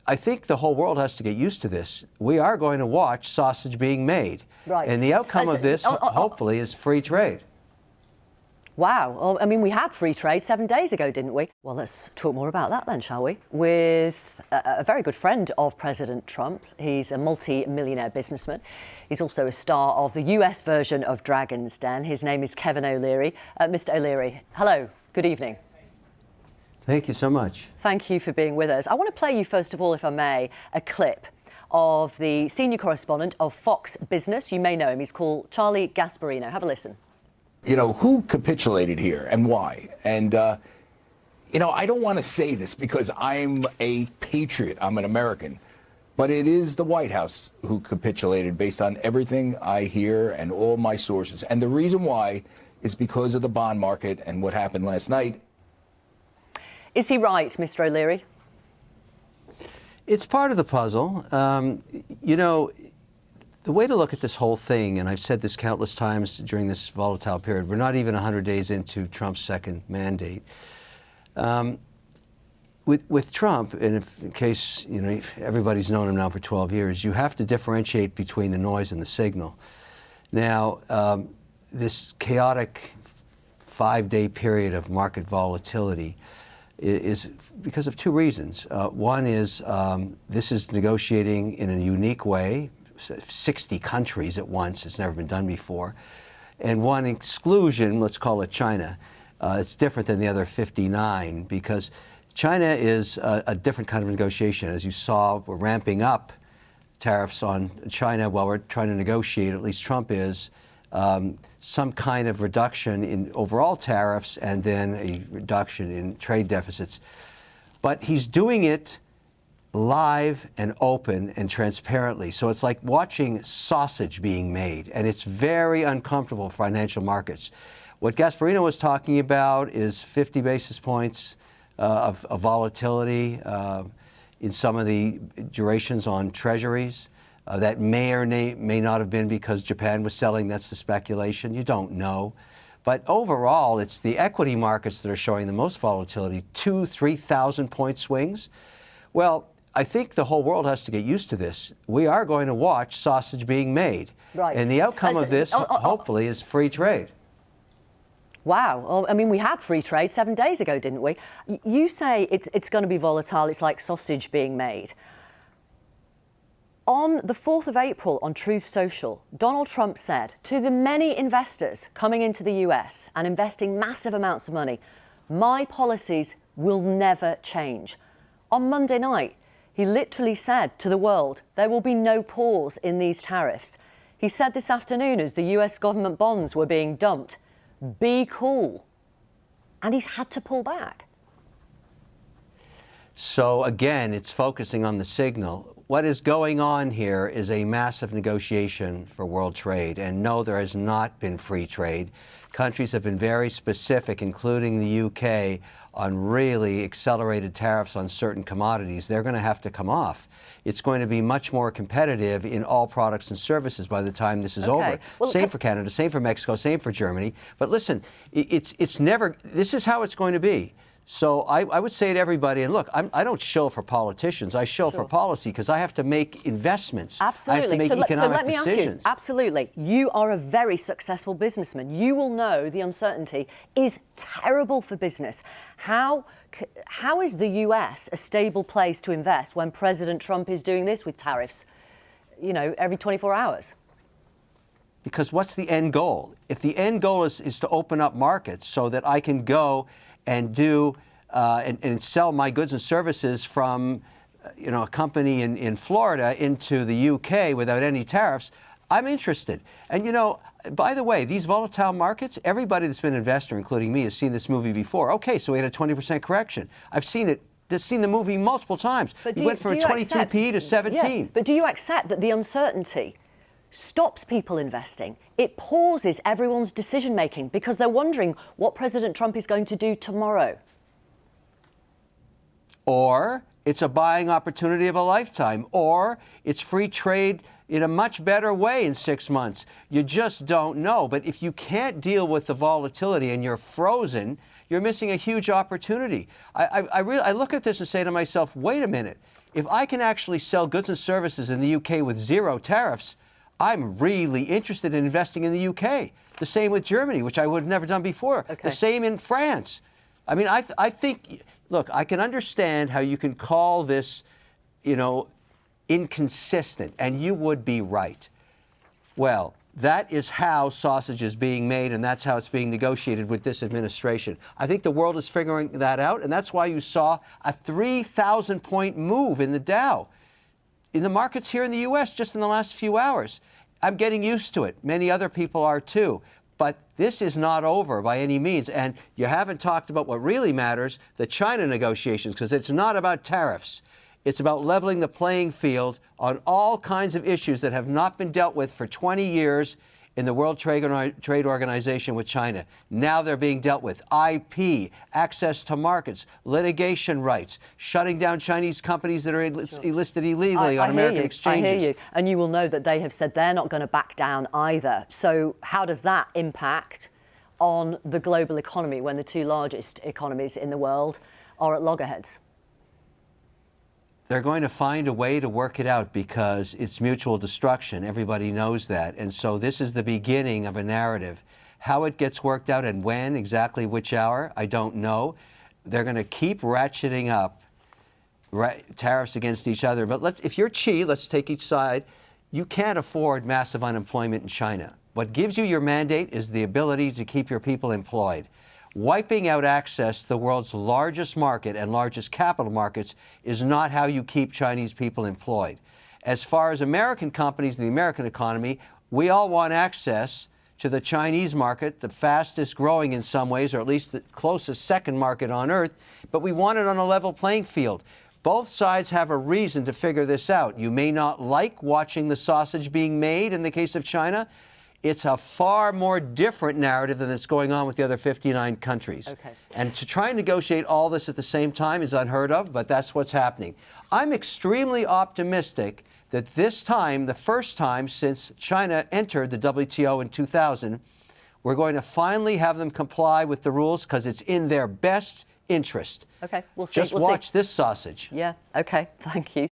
I think the whole world has to get used to this. We are going to watch sausage being made. Right. And the outcome of this, hopefully, is free trade. Wow. Well, I mean, we had free trade 7 days ago, didn't we? Well, let's talk more about that then, shall we? With a very good friend of President Trump's. He's a multi-millionaire businessman. He's also a star of the US version of Dragon's Den. His name is Kevin O'Leary. Mr. O'Leary, hello. Good evening. Thank you so much. Thank you for being with us. I want to play you, first of all, if I may, a clip of the senior correspondent of Fox Business. You may know him. He's called Charlie Gasparino. Have a listen. You know, who capitulated here and why? And, you know, I don't want to say this because I'm a patriot. I'm an American. But it is the White House who capitulated based on everything I hear and all my sources. And the reason why is because of the bond market and what happened last night. Is he right, Mr. O'Leary? It's part of the puzzle. You know, the way to look at this whole thing, and I've said this countless times during this volatile period, we're not even 100 days into Trump's second mandate. With Trump, and in case you know everybody's known him now for 12 years, you have to differentiate between the noise and the signal. Now, this chaotic 5-day period of market volatility is because of two reasons. One is this is negotiating in a unique way, 60 countries at once. It's never been done before. And one exclusion, let's call it China. It's different than the other 59 because China is a different kind of negotiation. As you saw, we're ramping up tariffs on China while we're trying to negotiate, at least Trump is, some kind of reduction in overall tariffs and then a reduction in trade deficits. But he's doing it live and open and transparently. So it's like watching sausage being made, and it's very uncomfortable for financial markets. What Gasparino was talking about is 50 basis points of volatility in some of the durations on treasuries. That may or may not have been because Japan was selling. That's the speculation. You don't know. But overall, it's the equity markets that are showing the most volatility, 2,000-3,000 point swings. Well, I think the whole world has to get used to this. We are going to watch sausage being made. Right. And the outcome of this, hopefully, is free trade. Wow. Well, I mean, we had free trade 7 days ago, didn't we? You say it's going to be volatile. It's like sausage being made. On the 4th of April on Truth Social, Donald Trump said to the many investors coming into the US and investing massive amounts of money, my policies will never change. On Monday night, he literally said to the world, there will be no pause in these tariffs. He said this afternoon as the US government bonds were being dumped, be cool. And he's had to pull back. So again, it's focusing on the signal. What is going on here is a massive negotiation for world trade. And no, there has not been free trade. Countries have been very specific, including the UK, on really accelerated tariffs on certain commodities. They're going to have to come off. It's going to be much more competitive in all products and services by the time this is over. Well, same for Canada, same for Mexico, same for Germany. But listen, it's never, this is how it's going to be. So I would say to everybody, and look, I don't shill for politicians. I shill for policy because I have to make investments. Absolutely. I have to make economic decisions. Ask you, absolutely. You are a very successful businessman. You will know the uncertainty is terrible for business. How is the US a stable place to invest when President Trump is doing this with tariffs, you know, every 24 hours? Because what's the end goal? If the end goal is to open up markets so that I can go and do and sell my goods and services from a company in Florida into the UK without any tariffs, I'm interested. And by the way, these volatile markets, everybody that's been an investor, including me, has seen this movie before. Okay, so we had a 20% correction. I've seen it. I've seen the movie multiple times. We went from a 22 PE to 17. Yeah, but do you accept that the uncertainty stops people investing? It pauses everyone's decision making because they're wondering what President Trump is going to do tomorrow. Or it's a buying opportunity of a lifetime, or it's free trade in a much better way in 6 months. You just don't know. But if you can't deal with the volatility and you're frozen, you're missing a huge opportunity. I look at this and say to myself, wait a minute. if I can actually sell goods and services in the UK with 0 tariffs, I'm really interested in investing in the UK. The same with Germany, which I would have never done before. Okay. The same in France. I mean, I think, look, I can understand how you can call this, you know, inconsistent, and you would be right. Well, that is how sausage is being made, and that's how it's being negotiated with this administration. I think the world is figuring that out, and that's why you saw a 3,000-point move in the Dow. In the markets here in the U.S. just in the last few hours. I'm getting used to it. Many other people are too. But this is not over by any means. And you haven't talked about what really matters, the China negotiations, because it's not about tariffs. It's about leveling the playing field on all kinds of issues that have not been dealt with for 20 years in the World Trade Organization with China. Now they're being dealt with. IP, access to markets, litigation rights, shutting down Chinese companies that are listed illegally on American exchanges. I hear you. And you will know that they have said they're not going to back down either. So how does that impact on the global economy when the two largest economies in the world are at loggerheads? They're going to find a way to work it out because it's mutual destruction. Everybody knows that. And so this is the beginning of a narrative. How it gets worked out and when, exactly which hour, I don't know. They're going to keep ratcheting up tariffs against each other. But if you're Xi, let's take each side, you can't afford massive unemployment in China. What gives you your mandate is the ability to keep your people employed. Wiping out access to the world's largest market and largest capital markets is not how you keep Chinese people employed. As far as American companies and the American economy, we all want access to the Chinese market, the fastest growing in some ways, or at least the closest second market on earth, but we want it on a level playing field. Both sides have a reason to figure this out. You may not like watching the sausage being made in the case of China. It's a far more different narrative than that's going on with the other 59 countries. Okay. And to try and negotiate all this at the same time is unheard of, but that's what's happening. I'm extremely optimistic that this time, the first time since China entered the WTO in 2000, we're going to finally have them comply with the rules because it's in their best interest. Okay, we'll see. Just watch this sausage. Yeah, okay, thank you.